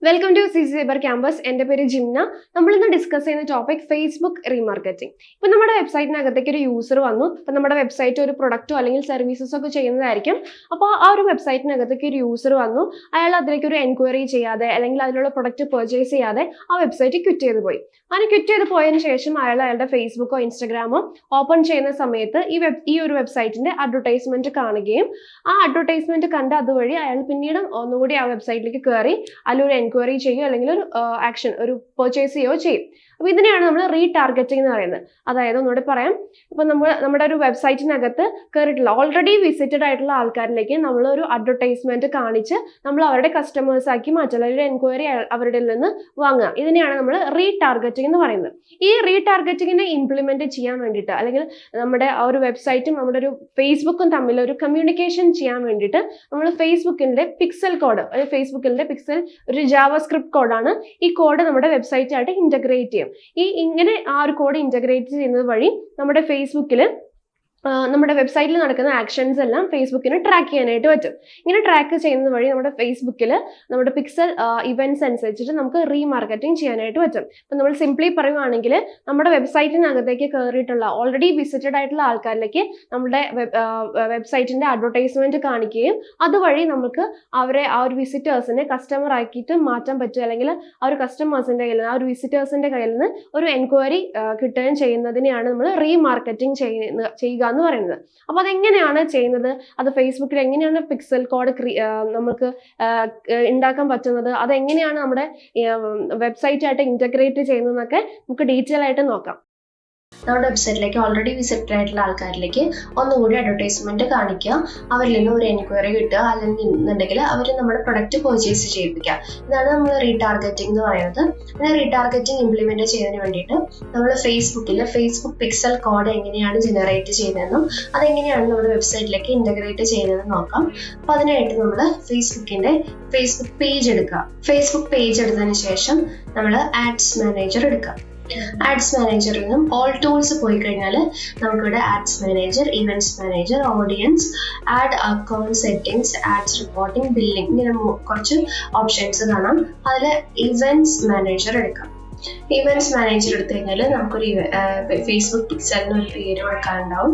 Welcome to C Cyber campus. എൻ്റെ പേര് ജിംന. നമ്മളിന്ന് ഡിസ്കസ് ചെയ്യുന്ന ടോപ്പിക് ഫേസ്ബുക്ക് റീമാർക്കറ്റിംഗ്. ഇപ്പം നമ്മുടെ വെബ്സൈറ്റിനകത്തേക്ക് ഒരു യൂസർ വന്നു. അപ്പം നമ്മുടെ വെബ്സൈറ്റ് ഒരു പ്രൊഡക്റ്റോ അല്ലെങ്കിൽ സർവീസസോ ഒക്കെ ചെയ്യുന്നതായിരിക്കും. അപ്പോൾ ആ ഒരു വെബ്സൈറ്റിനകത്തേക്ക് ഒരു യൂസർ വന്നു. അയാൾ അതിലേക്ക് ഒരു എൻക്വയറി ചെയ്യാതെ അല്ലെങ്കിൽ അതിലുള്ള പ്രൊഡക്റ്റ് പർച്ചേസ് ചെയ്യാതെ ആ വെബ്സൈറ്റ് ക്വിറ്റ് ചെയ്ത് പോയി. അങ്ങനെ ക്വിറ്റ് ചെയ്ത് പോയതിന് ശേഷം അയാളുടെ ഫേസ്ബുക്കോ ഇൻസ്റ്റഗ്രാമോ ഓപ്പൺ ചെയ്യുന്ന സമയത്ത് ഈ ഒരു വെബ്സൈറ്റിന്റെ അഡ്വർടൈസ്മെന്റ് കാണുകയും ആ അഡ്വർടൈസ്മെന്റ് കണ്ട് അതുവഴി അയാൾ പിന്നീട് ഒന്നുകൂടി ആ വെബ്സൈറ്റിലേക്ക് കയറി അതിലൊരു എൻക്വയറി ചെയ്യുകയോ അല്ലെങ്കിൽ ഒരു ആക്ഷൻ ഒരു പർച്ചേസ് ചെയ്യുകയോ ചെയ്യും. അപ്പോൾ ഇതിനെയാണ് നമ്മൾ റീടാർഗറ്റിംഗ് എന്ന് പറയുന്നത്. അതായത് ഒന്നുകൂടി പറയാം, ഇപ്പം നമ്മുടെ ഒരു വെബ്സൈറ്റിനകത്ത് കയറിയിട്ടുള്ള ഓൾറെഡി വിസിറ്റഡ് ആയിട്ടുള്ള ആൾക്കാരിലേക്ക് നമ്മളൊരു അഡ്വർടൈസ്മെന്റ് കാണിച്ച് നമ്മൾ അവരുടെ കസ്റ്റമേഴ്സ് ആക്കി മാറ്റുക, അല്ലെങ്കിൽ എൻക്വയറി അവരുടെ നിന്ന് വാങ്ങുക. ഇതിനെയാണ് നമ്മൾ റീടാർഗറ്റിംഗ് എന്ന് പറയുന്നത്. ഈ റീടാർഗറ്റിങ്ങിനെ ഇംപ്ലിമെന്റ് ചെയ്യാൻ വേണ്ടിയിട്ട് അല്ലെങ്കിൽ നമ്മുടെ ആ ഒരു വെബ്സൈറ്റും നമ്മുടെ ഒരു ഫേസ്ബുക്കും തമ്മിൽ ഒരു കമ്മ്യൂണിക്കേഷൻ ചെയ്യാൻ വേണ്ടിയിട്ട് നമ്മൾ ഫേസ്ബുക്കിന്റെ പിക്സൽ കോഡ്, ഫേസ്ബുക്കിന്റെ പിക്സൽ ഒരു ജാവാസ്ക്രിപ്റ്റ് കോഡാണ്. ഈ കോഡ് നമ്മുടെ വെബ്സൈറ്റായിട്ട് ഇന്റഗ്രേറ്റ് ചെയ്യും. ഇങ്ങനെ ആ ഒരു കോഡ് ഇന്റഗ്രേറ്റ് ചെയ്യുന്നത് വഴി നമ്മുടെ ഫേസ്ബുക്കിൽ നമ്മുടെ വെബ്സൈറ്റിൽ നടക്കുന്ന ആക്ഷൻസ് എല്ലാം ഫേസ്ബുക്കിന് ട്രാക്ക് ചെയ്യാനായിട്ട് പറ്റും. ഇങ്ങനെ ട്രാക്ക് ചെയ്യുന്നത് വഴി നമ്മുടെ ഫേസ്ബുക്കിൽ നമ്മുടെ പിക്സൽ ഇവന്റ്സ് അനുസരിച്ചിട്ട് നമുക്ക് റീമാർക്കറ്റിംഗ് ചെയ്യാനായിട്ട് പറ്റും. ഇപ്പം നമ്മൾ സിംപ്ലി പറയുവാണെങ്കിൽ നമ്മുടെ വെബ്സൈറ്റിനകത്തേക്ക് കയറിയിട്ടുള്ള ഓൾറെഡി വിസിറ്റഡ് ആയിട്ടുള്ള ആൾക്കാരിലേക്ക് നമ്മുടെ വെബ്സൈറ്റിന്റെ അഡ്വർടൈസ്മെന്റ് കാണിക്കുകയും അതുവഴി നമുക്ക് അവരെ ആ ഒരു വിസിറ്റേഴ്സിനെ കസ്റ്റമർ ആക്കിയിട്ട് മാറ്റാൻ പറ്റുക, അല്ലെങ്കിൽ ആ ഒരു കസ്റ്റമേഴ്സിന്റെ കയ്യിൽ നിന്ന് ആ ഒരു വിസിറ്റേഴ്സിന്റെ കയ്യിൽ നിന്ന് ഒരു എൻക്വയറി കിട്ടുകയും ചെയ്യുന്നതിനെയാണ് നമ്മൾ റീമാർക്കറ്റിംഗ് ചെയ്യുക എന്ന് പറയുന്നത്. അപ്പൊ അതെങ്ങനെയാണ് ചെയ്യുന്നത്, അത് ഫേസ്ബുക്കിൽ എങ്ങനെയാണ് പിക്സൽ കോഡ് നമുക്ക് ഉണ്ടാക്കാൻ പറ്റുന്നത്, അതെങ്ങനെയാണ് നമ്മുടെ വെബ്സൈറ്റ് ആയിട്ട് ഇന്റഗ്രേറ്റ് ചെയ്യുന്നതെന്നൊക്കെ നമുക്ക് ഡീറ്റെയിൽ ആയിട്ട് നോക്കാം. നമ്മുടെ വെബ്സൈറ്റിലേക്ക് ഓൾറെഡി വിസിറ്റഡ് ആയിട്ടുള്ള ആൾക്കാരിലേക്ക് ഒന്നുകൂടി അഡ്വർടൈസ്മെന്റ് കാണിക്കുക, അവരിൽ നിന്ന് ഒരു എൻക്വയറി കിട്ടുക, അല്ലെങ്കിൽ അവർ നമ്മുടെ പ്രൊഡക്റ്റ് പർച്ചേസ് ചെയ്യിപ്പിക്കുക. ഇതാണ് നമ്മൾ റീടാർഗറ്റിംഗ് എന്ന് പറയുന്നത്. അങ്ങനെ റീടാർഗറ്റിംഗ് ഇംപ്ലിമെന്റ് ചെയ്യുന്നതിന് വേണ്ടിയിട്ട് നമ്മൾ ഫേസ്ബുക്ക് പിക്സൽ കോഡ് എങ്ങനെയാണ് ജനറേറ്റ് ചെയ്യുന്നതെന്നും അതെങ്ങനെയാണ് നമ്മുടെ വെബ്സൈറ്റിലേക്ക് ഇന്റഗ്രേറ്റ് ചെയ്യുന്നതെന്ന് നോക്കാം. അപ്പോൾ അതിനായിട്ട് നമ്മൾ ഫേസ്ബുക്ക് പേജ് എടുക്കുക. ഫേസ്ബുക്ക് പേജ് എടുത്തതിന് ശേഷം നമ്മൾ ആഡ്സ് മാനേജർ എടുക്കുക. ആഡ്സ് മാനേജറിൽ നിന്നും ഓൾ ടൂൾസ് പോയി കഴിഞ്ഞാൽ നമുക്കിവിടെ ads manager, events manager, audience, ad account settings, ads reporting, billing, ഇങ്ങനെ കുറച്ച് ഓപ്ഷൻസ് കാണാം. അതിൽ ഇവന്റ്സ് മാനേജർ എടുക്കാം. ഇവന്റ്സ് മാനേജർ എടുത്തു കഴിഞ്ഞാൽ നമുക്കൊരു ഫേസ്ബുക്ക് പിക്സലിന് ഒരു പേര് കൊടുക്കാനുണ്ടാവും.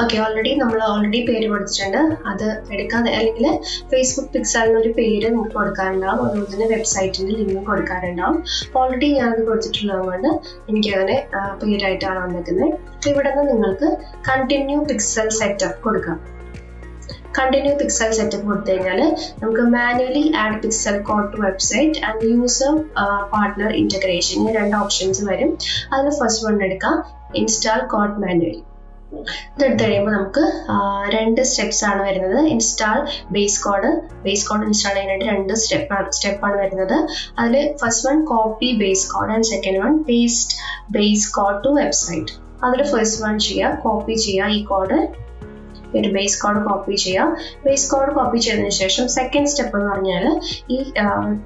ഓക്കെ, നമ്മൾ ഓൾറെഡി പേര് കൊടുത്തിട്ടുണ്ട്. അത് എടുക്കാതെ അല്ലെങ്കിൽ ഫേസ്ബുക്ക് പിക്സലിന് ഒരു പേര് നിങ്ങൾക്ക് കൊടുക്കാനുണ്ടാവും. അതുപോലെ തന്നെ വെബ്സൈറ്റിന്റെ ലിങ്ക് കൊടുക്കാറുണ്ടാവും. ഓൾറെഡി ഞാനത് കൊടുത്തിട്ടുള്ളത് കൊണ്ട് എനിക്കങ്ങനെ പേരായിട്ടാണ് വന്നിരിക്കുന്നത്. ഇവിടെ നിന്ന് നിങ്ങൾക്ക് കണ്ടിന്യൂ പിക്സൽ സെറ്റപ്പ് കൊടുക്കാം. കണ്ടിന്യൂ പിക്സൽ സെറ്റപ്പ് കൊടുത്തു കഴിഞ്ഞാൽ നമുക്ക് manually add pixel code to website and user partner integration, ഈ രണ്ട് ഓപ്ഷൻസ് വരും. അതിൽ ഫസ്റ്റ് വൺ എടുക്കാം, ഇൻസ്റ്റാൾ കോഡ് മാനുവലി. ഇതെടുത്ത് കഴിയുമ്പോൾ നമുക്ക് രണ്ട് സ്റ്റെപ്സ് ആണ് വരുന്നത്. ഇൻസ്റ്റാൾ ബേസ് കോഡ് ഇൻസ്റ്റാൾ ചെയ്യാനായിട്ട് രണ്ട് സ്റ്റെപ്പാണ് വരുന്നത്. അതിൽ first one copy base code and second one paste base code to website. അതിൽ ഫസ്റ്റ് വൺ ചെയ്യുക, കോപ്പി ചെയ്യുക ഈ കോഡ്, ഒരു ബേസ് കോഡ് കോപ്പി ചെയ്യാം. ബേസ് കോഡ് കോപ്പി ചെയ്തതിനു ശേഷം സെക്കൻഡ് സ്റ്റെപ്പ് എന്ന് പറഞ്ഞാൽ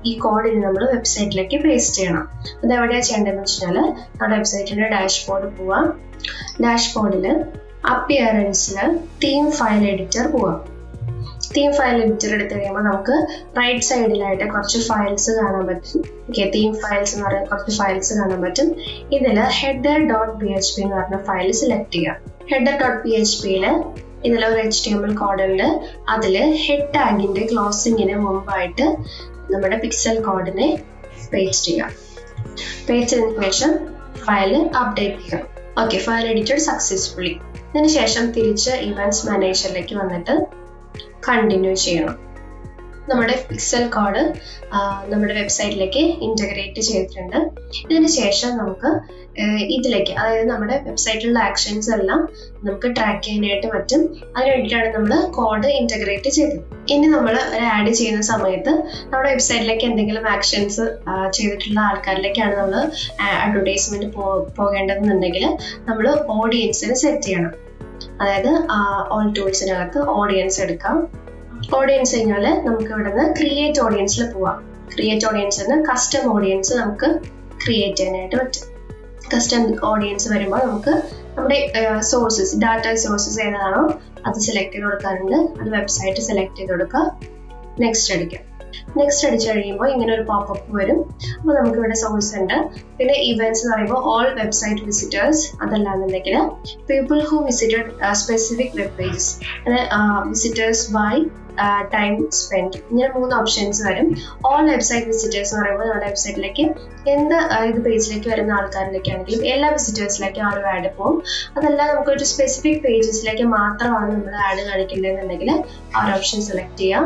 ഈ കോഡിന് നമ്മൾ വെബ്സൈറ്റിലേക്ക് പേസ്റ്റ് ചെയ്യണം. അത് എവിടെയാണ് ചെയ്യേണ്ടതെന്ന് വെച്ചാൽ നമ്മുടെ വെബ്സൈറ്റിന്റെ ഡാഷ്ബോർഡ് പോവാം. ഡാഷ്ബോർഡിൽ അപ്പിയറൻസിൽ തീം ഫയൽ എഡിറ്റർ പോവാം. തീം ഫയൽ എഡിറ്റർ എടുത്തു കഴിയുമ്പോൾ നമുക്ക് റൈറ്റ് സൈഡിലായിട്ട് കുറച്ച് ഫയൽസ് കാണാൻ പറ്റും. ഓക്കെ, തീം ഫയൽസ് എന്ന് പറയുന്ന കുറച്ച് ഫയൽസ് കാണാൻ പറ്റും. ഇതിൽ header.php എന്ന് പറഞ്ഞ ഫയൽ സെലക്ട് ചെയ്യുക. header.php ഇതിൽ ഒരു HTML കോഡ് ഉണ്ട്. അതിൽ ഹെഡ് ടാഗിന്റെ ക്ലോസിങ്ങിന് മുമ്പായിട്ട് നമ്മുടെ പിക്സൽ കോഡിനെ പേസ്റ്റ് ചെയ്യാം. പേസ്റ്റ് ചെയ്തതിനു ശേഷം ഫയൽ അപ്ഡേറ്റ് ചെയ്യാം. Okay, file edited successfully. ഇതിന് ശേഷം തിരിച്ച് ഇവന്റ്സ് മാനേജറിലേക്ക് വന്നിട്ട് കണ്ടിന്യൂ ചെയ്യണം. നമ്മുടെ പിക്സൽ കോഡ് നമ്മുടെ വെബ്സൈറ്റിലേക്ക് ഇന്റഗ്രേറ്റ് ചെയ്തിട്ടുണ്ട്. ഇതിന് ശേഷം നമുക്ക് ഇതിലേക്ക്, അതായത് നമ്മുടെ വെബ്സൈറ്റിലുള്ള ആക്ഷൻസ് എല്ലാം നമുക്ക് ട്രാക്ക് ചെയ്യാനായിട്ട് പറ്റും. അതിന് വേണ്ടിയിട്ടാണ് നമ്മൾ കോഡ് ഇന്റഗ്രേറ്റ് ചെയ്തത്. ഇനി നമ്മൾ ഒരു ആഡ് ചെയ്യുന്ന സമയത്ത് നമ്മുടെ വെബ്സൈറ്റിലേക്ക് എന്തെങ്കിലും ആക്ഷൻസ് ചെയ്തിട്ടുള്ള ആൾക്കാരിലേക്കാണ് നമ്മൾ അഡ്വർടൈസ്മെന്റ് പോകേണ്ടതെന്നുണ്ടെങ്കിൽ നമ്മൾ ഓഡിയൻസിന് സെറ്റ് ചെയ്യണം. അതായത് ഓൾ ടൂൾസിനകത്ത് ഓഡിയൻസ് എടുക്കാം. ഓഡിയൻസ് കഴിഞ്ഞാൽ നമുക്ക് ഇവിടെ നിന്ന് ക്രിയേറ്റ് ഓഡിയൻസിൽ പോവാം. ക്രിയേറ്റ് ഓഡിയൻസിൽ നിന്ന് കസ്റ്റം ഓഡിയൻസ് നമുക്ക് ക്രിയേറ്റ് ചെയ്യാനായിട്ട് പറ്റും. കസ്റ്റം ഓഡിയൻസ് വരുമ്പോൾ നമുക്ക് നമ്മുടെ സോഴ്സസ്, ഡാറ്റ സോഴ്സസ് ഏതാണോ അത് സെലക്ട് ചെയ്ത് കൊടുക്കാറുണ്ട്. അത് വെബ്സൈറ്റ് സെലക്ട് ചെയ്ത് കൊടുക്കുക, നെക്സ്റ്റ് അടിക്കാം. നെക്സ്റ്റ് അടിച്ചു കഴിയുമ്പോൾ ഇങ്ങനെ ഒരു പോപ്പപ്പ് വരും. അപ്പോൾ നമുക്ക് ഇവിടെ സോഴ്സ് ഉണ്ട്. പിന്നെ ഇവന്റ്സ് എന്ന് പറയുമ്പോൾ ഓൾ വെബ്സൈറ്റ് വിസിറ്റേഴ്സ്, അതല്ലാന്നുണ്ടെങ്കിൽ people who visited specific web pages, visitors by time spend, ഇങ്ങനെ 3 ഓപ്ഷൻസ് വരും. ഓൾ വെബ്സൈറ്റ് വിസിറ്റേഴ്സ് എന്ന് പറയുമ്പോൾ നമ്മുടെ വെബ്സൈറ്റിലേക്ക് ഇത് പേജിലേക്ക് വരുന്ന ആൾക്കാരിലേക്കാണെങ്കിലും എല്ലാ വിസിറ്റേഴ്സിലേക്കും ആ ഒരു ആഡ് പോകും. അതല്ല നമുക്കൊരു സ്പെസിഫിക് പേജസിലേക്ക് മാത്രമാണ് നമ്മൾ ആഡ് കാണിക്കേണ്ടതെന്നുണ്ടെങ്കിൽ ആ ഒരു ഓപ്ഷൻ സെലക്ട് ചെയ്യാം.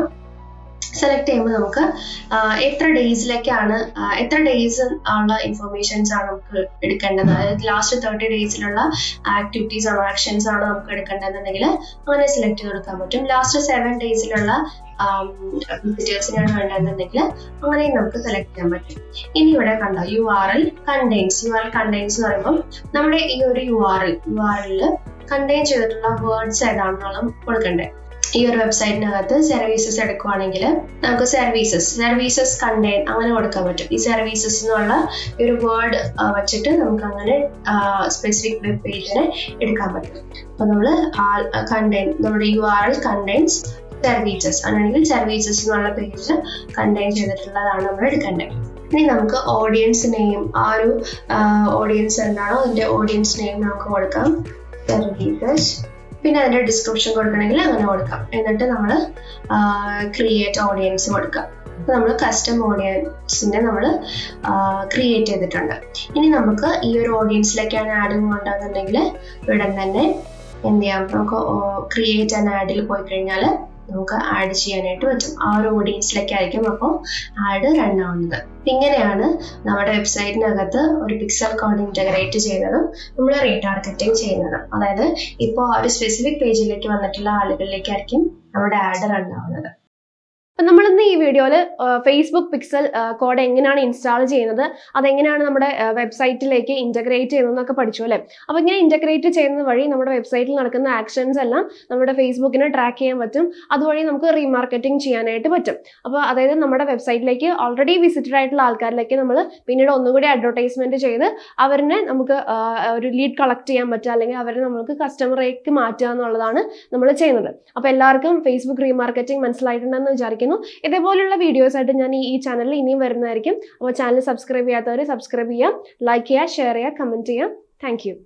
സെലക്ട് ചെയ്യുമ്പോൾ നമുക്ക് എത്ര ഡേയ്സിലേക്കാണ് എത്ര ഡേയ്സ് ഉള്ള ഇൻഫർമേഷൻസ് ആണ് നമുക്ക് എടുക്കേണ്ടത്, അതായത് ലാസ്റ്റ് 30 ഡേയ്സിലുള്ള ആക്ടിവിറ്റീസ് ആണോ ആക്ഷൻസ് ആണോ നമുക്ക് എടുക്കേണ്ടതെന്നുണ്ടെങ്കിൽ അങ്ങനെ സെലക്ട് ചെയ്ത് കൊടുക്കാൻ പറ്റും. ലാസ്റ്റ് 7 ഡേയ്സിലുള്ള വിസിറ്റേഴ്സിനാണ് വേണ്ടതെന്നുണ്ടെങ്കിൽ അങ്ങനെയും നമുക്ക് സെലക്ട് ചെയ്യാൻ പറ്റും. ഇനി ഇവിടെ കണ്ടോ URL കണ്ടെയ്ൻസ് എന്ന് പറയുമ്പോൾ നമ്മുടെ ഈ ഒരു URL കണ്ടെയ്ൻ ചെയ്തിട്ടുള്ള വേർഡ്സ് ഏതാണെന്നുള്ള കൊടുക്കണ്ടേ. ഈ ഒരു വെബ്സൈറ്റിനകത്ത് സർവീസസ് എടുക്കുവാണെങ്കിൽ നമുക്ക് സർവീസസ് കണ്ടെയ്ൻ അങ്ങനെ കൊടുക്കാൻ പറ്റും. ഈ സർവീസസ് എന്നുള്ള ഒരു വേർഡ് വെച്ചിട്ട് നമുക്ക് അങ്ങനെ സ്പെസിഫിക് വെബ് പേജിനെ എടുക്കാൻ പറ്റും. അപ്പൊ നമ്മൾ നമ്മുടെ URL കണ്ടെയ്ൻസ് സർവീസസ് ആണെങ്കിൽ സർവീസസ് എന്നുള്ള പേജ് കണ്ടെയ്ൻ ചെയ്തിട്ടുള്ളതാണ് നമ്മൾ എടുക്കേണ്ടത്. ഇനി നമുക്ക് ഓഡിയൻസ് നെയിം, ആ ഒരു ഓഡിയൻസ് എന്താണോ അതിന്റെ ഓഡിയൻസ് നെയിം നമുക്ക് കൊടുക്കാം സർവീസസ്. പിന്നെ അതിന്റെ ഡിസ്ക്രിപ്ഷൻ കൊടുക്കണമെങ്കിൽ അങ്ങനെ കൊടുക്കാം. എന്നിട്ട് നമ്മൾ ക്രിയേറ്റ് ഓഡിയൻസ് കൊടുക്കാം. നമ്മൾ കസ്റ്റം ഓഡിയൻസിനെ നമ്മൾ ക്രിയേറ്റ് ചെയ്തിട്ടുണ്ട്. ഇനി നമുക്ക് ഈ ഒരു ഓഡിയൻസിലേക്കാണ് ആഡ് വേണ്ടതെന്നുണ്ടെങ്കിൽ ഇവിടെ തന്നെ എന്ത് ചെയ്യാം, നമുക്ക് ക്രിയേറ്റ് ആൻഡ് ആഡിൽ പോയി കഴിഞ്ഞാൽ നമുക്ക് ആഡ് ചെയ്യാനായിട്ട് പറ്റും. ആ ഒരു ഓഡിയൻസിലേക്കായിരിക്കും അപ്പോൾ ആഡ് റൺ ആവുന്നത്. ഇങ്ങനെയാണ് നമ്മുടെ വെബ്സൈറ്റിനകത്ത് ഒരു പിക്സൽ കോഡ് ഇന്റഗ്രേറ്റ് ചെയ്യുന്നതും നമ്മൾ റീടാർഗറ്റിംഗ് ചെയ്യുന്നതും. അതായത് ഇപ്പോൾ ഒരു സ്പെസിഫിക് പേജിലേക്ക് വന്നിട്ടുള്ള ആളുകളിലേക്കായിരിക്കും നമ്മുടെ ആഡ് റൺ ആവുന്നത്. അപ്പം നമ്മളിന്ന് ഈ വീഡിയോയിൽ ഫേസ്ബുക്ക് പിക്സൽ കോഡ് എങ്ങനെയാണ് ഇൻസ്റ്റാൾ ചെയ്യുന്നത്, അതെങ്ങനെയാണ് നമ്മുടെ വെബ്സൈറ്റിലേക്ക് ഇൻറ്റഗ്രേറ്റ് ചെയ്യുന്നതെന്നൊക്കെ പഠിച്ചു അല്ലേ. അപ്പോൾ ഇങ്ങനെ ഇൻറ്റഗ്രേറ്റ് ചെയ്യുന്നത് വഴി നമ്മുടെ വെബ്സൈറ്റിൽ നടക്കുന്ന ആക്ഷൻസ് എല്ലാം നമ്മുടെ ഫേസ്ബുക്കിനെ ട്രാക്ക് ചെയ്യാൻ പറ്റും. അതുവഴി നമുക്ക് റീമാർക്കറ്റിംഗ് ചെയ്യാനായിട്ട് പറ്റും. അപ്പോൾ അതായത് നമ്മുടെ വെബ്സൈറ്റിലേക്ക് ഓൾറെഡി വിസിറ്റഡ് ആയിട്ടുള്ള ആൾക്കാരിലേക്ക് നമ്മൾ പിന്നീട് ഒന്നുകൂടി അഡ്വർടൈസ്മെന്റ് ചെയ്ത് അവരിനെ നമുക്ക് ഒരു ലീഡ് കളക്ട് ചെയ്യാൻ പറ്റുക, അല്ലെങ്കിൽ അവരെ നമുക്ക് കസ്റ്റമറേക്ക് മാറ്റുക എന്നുള്ളതാണ് നമ്മൾ ചെയ്യുന്നത്. അപ്പോൾ എല്ലാവർക്കും ഫേസ്ബുക്ക് റീമാർക്കറ്റിംഗ് മനസ്സിലായിട്ടുണ്ടെന്ന് വിചാരിക്കുന്നു. ഇതേപോലുള്ള വീഡിയോസ് ആയിട്ട് ഞാൻ ഈ ചാനലിൽ ഇനിയും വരുന്നതായിരിക്കും. അപ്പോൾ ചാനൽ സബ്സ്ക്രൈബ് ചെയ്യാത്തവർ സബ്സ്ക്രൈബ് ചെയ്യാം, ലൈക്ക് ചെയ്യുക, ഷെയർ ചെയ്യുക, കമന്റ് ചെയ്യാം. Thank you.